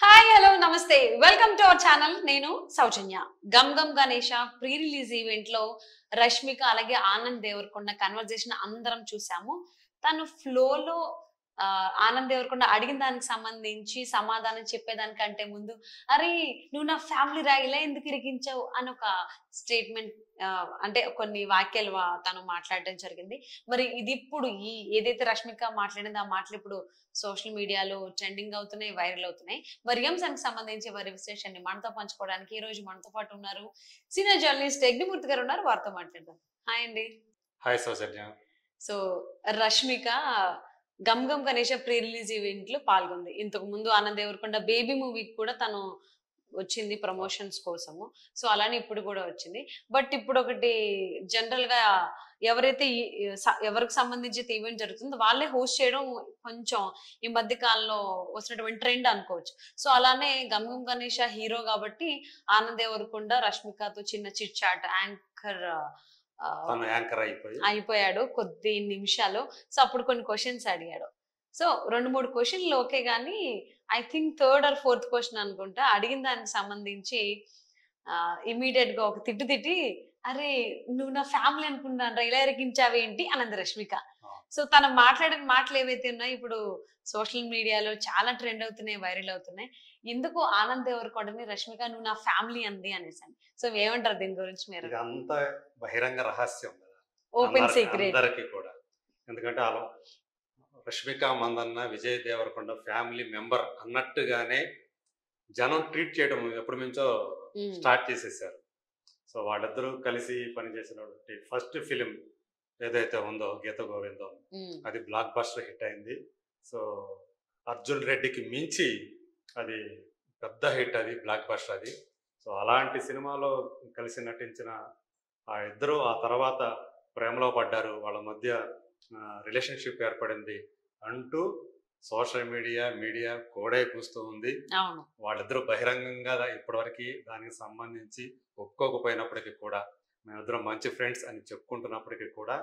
Hi hello నమస్తే welcome to our channel. నేను Soujanya. Gam Gam Ganesha pre release event లో రష్మిక అలాగే ఆనంద్ దేవరకొండ కన్వర్జేషన్ అందరం చూసాము. తను ఫ్లోలో ఆనంద్ దేవరకొండ అడిగిన దానికి సంబంధించి సమాధానం చెప్పేదానికంటే ముందు అరే నువ్వు నా ఫ్యామిలీ రా ఇలా ఎందుకు ఇరికించావు అని ఒక స్టేట్మెంట్ అంటే కొన్ని వాక్యాలు తను మాట్లాడడం జరిగింది. మరి ఇది ఇప్పుడు ఈ ఏదైతే రష్మిక మాట్లాడిందో ఆ మాటలు ఇప్పుడు సోషల్ మీడియాలో ట్రెండింగ్ అవుతున్నాయి, వైరల్ అవుతున్నాయి. మరి ఈ అంశానికి సంబంధించి వారి విశ్లేషణని మనతో పంచుకోవడానికి ఈ రోజు మనతో పాటు ఉన్నారు సీనియర్ జర్నలిస్ట్ యజ్ఞమూర్తి గారు ఉన్నారు. వారితో మాట్లాడదాం. హాయ్ అండి. Hi Soujanya. So Rashmika Gam Gam Ganesha pre release event లో పాల్గొంది. ఇంతకు ముందు ఆనంద్ దేవరకొండ బేబీ మూవీకి కూడా తను వచ్చింది ప్రమోషన్స్ కోసము. సో అలానే ఇప్పుడు కూడా వచ్చింది. బట్ ఇప్పుడు ఒకటి జనరల్ గా ఎవరైతే ఎవరికి సంబంధించి ఈవెంట్ జరుగుతుందో వాళ్ళే హోస్ట్ చేయడం కొంచెం ఈ మధ్య కాలంలో వచ్చినటువంటి ట్రెండ్ అనుకోవచ్చు. సో అలానే గమ్ గమ్ గణేష హీరో కాబట్టి ఆనంద్ దేవరకొండ రష్మికతో చిన్న చిట్ చాట్ యాంకర్ అయిపోయాడు కొద్ది నిమిషాలు. సో అప్పుడు కొన్ని క్వశ్చన్స్ అడిగాడు. సో 2-3 క్వశ్చన్లు ఓకే గానీ I think third or fourth question అనుకుంటా అడిగిన దానికి సంబంధించి ఇమీడియట్ గా ఒక తిట్టి అరే నువ్వు నా ఫ్యామిలీ అనుకుంటాను ఇలా ఎరిగించావేంటి అన్నది రష్మిక. సో తను మాట్లాడిన మాటలు ఏవైతే ఉన్నాయో ఇప్పుడు సోషల్ మీడియాలో చాలా ట్రెండ్ అవుతున్నాయి, వైరల్ అవుతున్నాయి. ఎందుకు ఆనంద్ దేవరకొండని రష్మిక నువ్వు నా ఫ్యామిలీ అంది అనేసి. సో ఏమంటారు దీని గురించి మీరు? ఇదంతా బహిరంగ రహస్యం కదా, ఓపెన్ సీక్రెట్ అందరికీ కూడా. ఎందుకంటే అలా రష్మిక మందన్న విజయ్ దేవరకొండ ఫ్యామిలీ మెంబర్ అన్నట్టుగానే జనం ట్రీట్ చేయడం ఎప్పటి నుంచో స్టార్ట్ చేసేసారు. సో వాళ్ళిద్దరూ కలిసి పనిచేసినటువంటి ఫస్ట్ ఫిలిం ఏదైతే ఉందో గీత గోవిందం, అది బ్లాక్ బస్టర్ హిట్ అయింది. సో అర్జున్ రెడ్డికి మించి అది పెద్ద హిట్, అది బ్లాక్ బస్టర్ అది. సో అలాంటి సినిమాలో కలిసి నటించిన ఆ ఇద్దరు ఆ తర్వాత ప్రేమలో పడ్డారు, వాళ్ళ మధ్య రిలేషన్షిప్ ఏర్పడింది అంటూ సోషల్ మీడియా కోడే కూస్తూ ఉంది. వాళ్ళిద్దరూ బహిరంగంగా ఇప్పటివరకు దానికి సంబంధించి ఒప్పుకోకపోయినప్పటికీ కూడా మేమిద్దరం మంచి ఫ్రెండ్స్ అని చెప్పుకుంటున్నప్పటికీ కూడా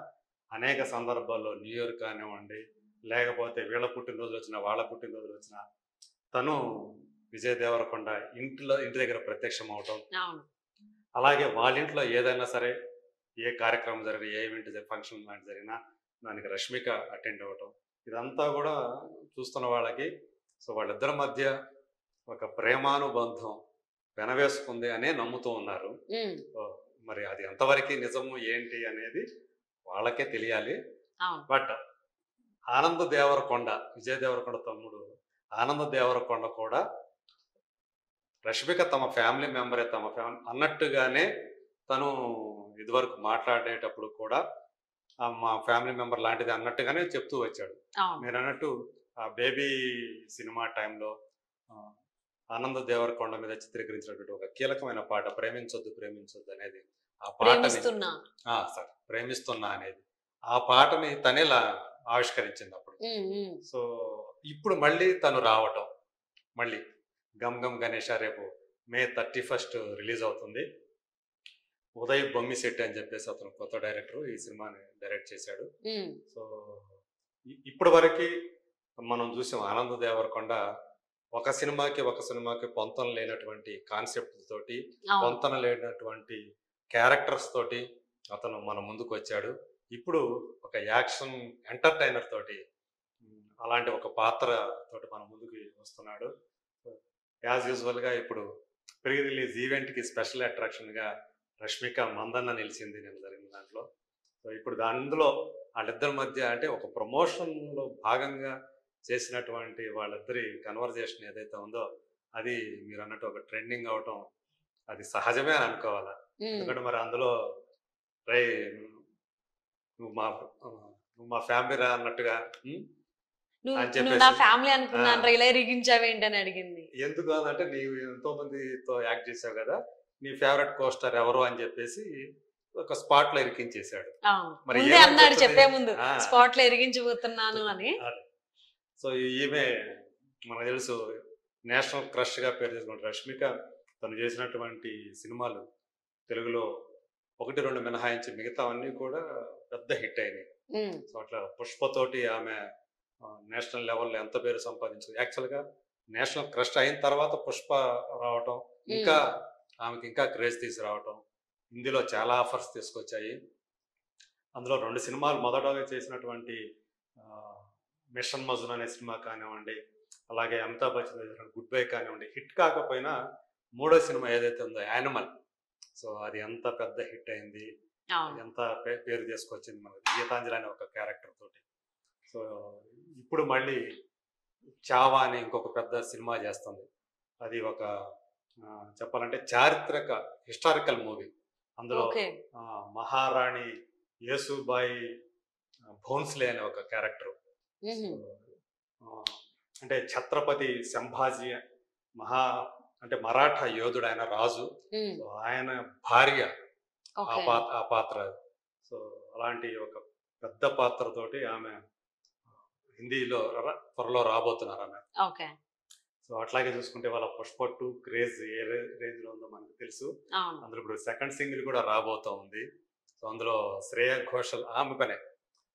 అనేక సందర్భాల్లో న్యూ ఇయర్ కానివ్వండి, లేకపోతే వీళ్ళ పుట్టినరోజులు వచ్చినా వాళ్ళ పుట్టినరోజులు వచ్చినా తను విజయ్ దేవరకొండ ఇంటి దగ్గర ప్రత్యక్షం అవటం, అలాగే వాళ్ళ ఇంట్లో ఏదైనా సరే ఏ కార్యక్రమం జరిగిన ఏ ఈవెంట్ ఫంక్షన్ లాంటి జరిగినా దానికి రష్మిక అటెండ్ అవ్వటం, ఇదంతా కూడా చూస్తున్న వాళ్ళకి సో వాళ్ళిద్దరి మధ్య ఒక ప్రేమానుబంధం వెనవేసుకుంది అనే నమ్ముతూ ఉన్నారు. మరి అది ఎంతవరకు నిజము ఏంటి అనేది వాళ్ళకే తెలియాలి. బట్ ఆనంద్ దేవరకొండ, విజయ్ దేవరకొండ తమ్ముడు ఆనంద్ దేవరకొండ కూడా రష్మిక తమ ఫ్యామిలీ మెంబరే, తమ ఫ్యామిలీ అన్నట్టుగానే తను ఇదివరకు మాట్లాడేటప్పుడు కూడా మా ఫ్యామిలీ మెంబర్ లాంటిది అన్నట్టుగానే చెప్తూ వచ్చాడు. మీరు అన్నట్టు ఆ బేబీ సినిమా టైంలో ఆనంద్ దేవరకొండ మీద చిత్రీకరించినటువంటి ఒక కీలకమైన పాట ప్రేమించొద్దు ప్రేమించొద్దు అనేది, ఆ పాటని సార్ ప్రేమిస్తున్నా అనేది ఆ పాటని తనేలా ఆవిష్కరించింది అప్పుడు. సో ఇప్పుడు మళ్ళీ తను రావటం, మళ్ళీ గమ్ గమ్ గణేష రేపు May 31 రిలీజ్ అవుతుంది. ఉదయ్ బొమ్మిశెట్టి అని చెప్పేసి అతను కొత్త డైరెక్టర్ ఈ సినిమాని డైరెక్ట్ చేశాడు. సో ఇప్పటి వరకు మనం చూసాం ఆనంద్ దేవరకొండ ఒక సినిమాకి పొంతన లేనటువంటి కాన్సెప్ట్ తోటి, పొంతన లేనటువంటి క్యారెక్టర్స్ తోటి అతను మన ముందుకు వచ్చాడు. ఇప్పుడు ఒక యాక్షన్ ఎంటర్టైనర్ తోటి అలాంటి ఒక పాత్ర తోటి మన ముందుకు వస్తున్నాడు. యాజ్ యూజువల్గా ఇప్పుడు ప్రీ రిలీజ్ ఈవెంట్కి స్పెషల్ అట్రాక్షన్గా రష్మిక మందన్న నిలిచింది నేను జరిగిన దాంట్లో. సో ఇప్పుడు అందులో వాళ్ళిద్దరి మధ్య అంటే ఒక ప్రమోషన్లో భాగంగా చేసినటువంటి వాళ్ళిద్దరి కన్వర్జేషన్ ఏదైతే ఉందో అది మీరు అన్నట్టు ఒక ట్రెండింగ్ అవటం అది సహజమే అని అనుకోవాలా. ఎందుకంటే మరి అందులో రై నువ్వు మా ఫ్యామిలీ రా అన్నట్టుగా ఎందుకు అంటే నీవు ఎంతో మందితో యాక్ట్ చేసావు కదా, నీ ఫేవరెట్ కోస్టర్ ఎవరు అని చెప్పేసి ఒక స్పాట్ లో ఇరికించేశాడు. మరి అన్నాడు చెప్పే ముందు స్పాట్ లో ఇరికించబోతున్నాను అని. సో ఈమె మనకు తెలుసు నేషనల్ క్రష్ గా పేరు చేసుకుంటారు రష్మిక. తను చేసినటువంటి సినిమాలు తెలుగులో 1-2 మినహాయించి మిగతావన్నీ కూడా పెద్ద హిట్ అయినాయి. సో అట్లా పుష్పతోటి ఆమె నేషనల్ లెవెల్లో ఎంత పేరు సంపాదించింది. యాక్చువల్గా నేషనల్ క్రష్ అయిన తర్వాత పుష్ప రావటం ఇంకా ఆమెకి ఇంకా క్రేజ్ తీసుకురావటం, హిందీలో చాలా ఆఫర్స్ తీసుకొచ్చాయి. అందులో 2 సినిమాలు మొదటగా చేసినటువంటి మిషన్ మజున్ అనే సినిమా కానివ్వండి, అలాగే అమితాబ్ బచ్చన్ చేసిన గుడ్ బై కానివ్వండి, హిట్ కాకపోయినా 3వ సినిమా ఏదైతే ఉందో యానిమల్, సో అది ఎంత పెద్ద హిట్ అయింది, ఎంత పేరు తీసుకొచ్చింది మనకి గీతాంజలి అనే ఒక క్యారెక్టర్ తోటి. సో ఇప్పుడు మళ్ళీ చావా అని ఇంకొక పెద్ద సినిమా చేస్తుంది. అది ఒక చెప్పాలంటే చారిత్రక హిస్టారికల్ మూవీ. అందులో మహారాణి యేసుబాయి భోన్స్లే అనే ఒక క్యారెక్టర్, అంటే ఛత్రపతి సంభాజీ అంటే మరాఠా యోధుడు, ఆయన రాజు, ఆయన భార్య ఆ పాత్ర. సో అలాంటి ఒక పెద్ద పాత్రతోటి ఆమె హిందీలో త్వరలో రాబోతున్నారు ఆమె. సో అట్లాగే చూసుకుంటే వాళ్ళ పుష్ప 2 క్రేజ్ ఏ రేంజ్ లో ఉందో మనకు తెలుసు. అందులో ఇప్పుడు సెకండ్ సింగిల్ కూడా రాబోతా ఉంది. సో అందులో శ్రేయా ఘోషల్ ఆమె పనే,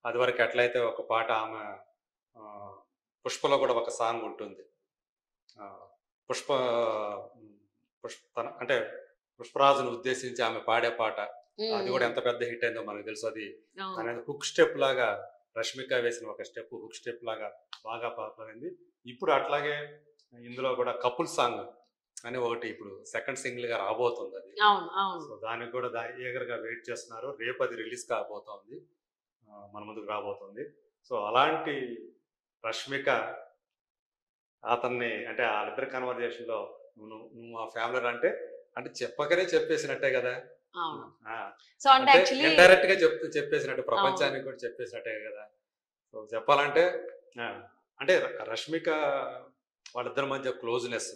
అది వరకు ఎట్లయితే ఒక పాట ఆమె పుష్పలో కూడా ఒక సాంగ్ ఉంటుంది, పుష్ప అంటే పుష్పరాజును ఉద్దేశించి ఆమె పాడే పాట, అది కూడా ఎంత పెద్ద హిట్ అయిందో మనకు తెలుసు. అది అనేది హుక్ స్టెప్ లాగా, రష్మిక వేసిన ఒక స్టెప్ హుక్ స్టెప్ లాగా బాగా పాపులర్ అయింది. ఇప్పుడు అట్లాగే ఇందులో కూడా కపుల్ సాంగ్ అని ఒకటి ఇప్పుడు సెకండ్ సింగిల్ గా రాబోతుంది. అది సో దానికి కూడా ఈగర్గా వెయిట్ చేస్తున్నారు. రేపు అది రిలీజ్ కాబోతోంది, మన ముందుకు రాబోతుంది. సో అలాంటి రష్మిక అతన్ని, అంటే వాళ్ళిద్దరి కన్వర్జేషన్ లో నువ్వు ఆ ఫ్యామిలీ అంటే చెప్పకనే చెప్పేసినట్టే కదా, ఇండైరెక్ట్ గా చెప్పేసినట్టు, ప్రపంచానికి కూడా చెప్పేసినట్టే కదా. సో చెప్పాలంటే అంటే రష్మిక వాళ్ళిద్దరి మధ్య క్లోజ్నెస్,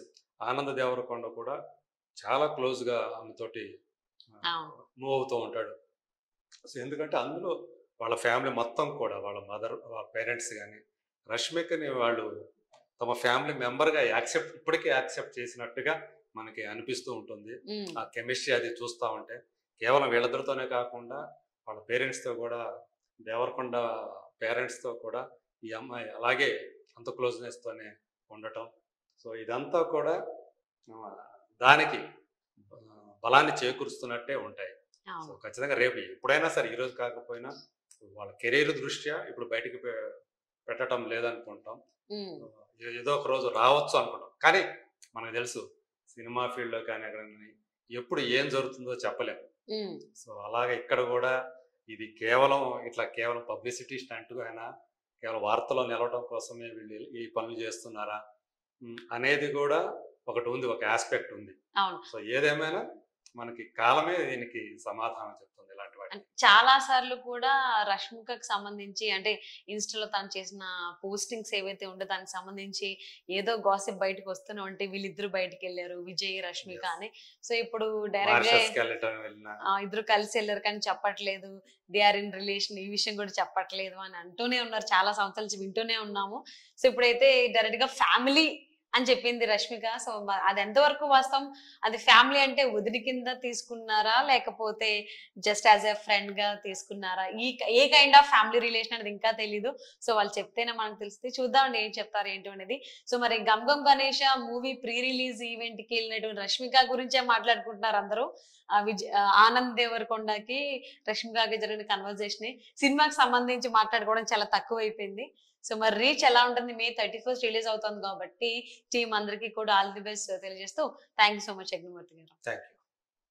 ఆనంద్ దేవరకొండ కూడా చాలా క్లోజ్ గా ఆమెతోటి మూవ్ అవుతూ ఉంటాడు. సో ఎందుకంటే అందులో వాళ్ళ ఫ్యామిలీ మొత్తం కూడా, వాళ్ళ మదర్, వాళ్ళ పేరెంట్స్ కానీ రష్మికని వాళ్ళు తమ ఫ్యామిలీ మెంబర్ గా ఇప్పటికీ యాక్సెప్ట్ చేసినట్టుగా మనకి అనిపిస్తూ ఉంటుంది. ఆ కెమిస్ట్రీ అది చూస్తూ ఉంటే కేవలం వీళ్ళిద్దరితోనే కాకుండా వాళ్ళ పేరెంట్స్తో కూడా, దేవరకొండ పేరెంట్స్తో కూడా ఈ అమ్మాయి అలాగే అంత క్లోజ్నెస్తోనే ఉండటం. సో ఇదంతా కూడా దానికి బలాన్ని చేకూరుస్తున్నట్టే ఉంటాయి. సో ఖచ్చితంగా రేపు ఎప్పుడైనా సరే, ఈరోజు కాకపోయినా వాళ్ళ కెరీర్ దృష్ట్యా ఇప్పుడు బయటికి పెట్టడం లేదనుకుంటాం, ఏదో ఒక రోజు రావచ్చు అనుకుంటాం. కానీ మనకు తెలుసు సినిమా ఫీల్డ్లో కానీ ఎప్పుడు ఏం జరుగుతుందో చెప్పలేము. సో అలాగే ఇక్కడ కూడా ఇది కేవలం పబ్లిసిటీ స్టంట్గా అయినా, కేవలం వార్తలో నిలవడం కోసమే వీళ్ళు ఈ పనులు చేస్తున్నారా అనేది కూడా ఒకటి ఉంది, ఒక ఆస్పెక్ట్ ఉంది. సో ఏదేమైనా మనకి కాలమే దీనికి సమాధానం చెప్తుంది. ఇలాంటి వాటి చాలా సార్లు కూడా రష్మికకు సంబంధించి, అంటే ఇన్స్టాలో తను చేసిన పోస్టింగ్స్ ఏవైతే ఉంటే దానికి సంబంధించి ఏదో గాసిప్ బయటకు వస్తూనే ఉంటే వీళ్ళిద్దరు బయటకు వెళ్ళారు, విజయ్ రష్మిక అని. సో ఇప్పుడు డైరెక్ట్ గా ఇద్దరు కలిసి వెళ్ళారు కానీ చెప్పట్లేదు, దే ఆర్ ఇన్ రిలేషన్, ఈ విషయం కూడా చెప్పట్లేదు అని అంటూనే ఉన్నారు. చాలా సంవత్సరాల నుంచి వింటూనే ఉన్నాము. సో ఇప్పుడైతే డైరెక్ట్ గా ఫ్యామిలీ అని చెప్పింది రష్మిక. సో అది ఎంతవరకు వాస్తవం? అది ఫ్యామిలీ అంటే వదిలి కింద తీసుకున్నారా, లేకపోతే జస్ట్ యాజ్ ఎ ఫ్రెండ్ గా తీసుకున్నారా? ఏ కైండ్ ఆఫ్ ఫ్యామిలీ రిలేషన్ అనేది ఇంకా తెలీదు. సో వాళ్ళు చెప్తేనే మనకు తెలుస్తుంది. చూద్దామండి ఏం చెప్తారు ఏంటి అనేది. సో మరి Gam Gam Ganesha movie pre release event కి వెళ్ళినటువంటి రష్మిక గురించే మాట్లాడుకుంటున్నారు అందరూ. ఆనంద్ దేవరకొండకి రష్మికకి జరిగిన కన్వర్జేషన్, సినిమాకి సంబంధించి మాట్లాడుకోవడం చాలా తక్కువ అయిపోయింది. సో మరి రీచ్ ఎలా ఉంటుంది? May 31st రిలీజ్ అవుతుంది కాబట్టి టీం అందరికీ కూడా ఆల్ ది బెస్ట్ తెలియజేస్తూ థ్యాంక్ యూ సో మచ్ అగ్నిమూర్తి గారు. Thank you.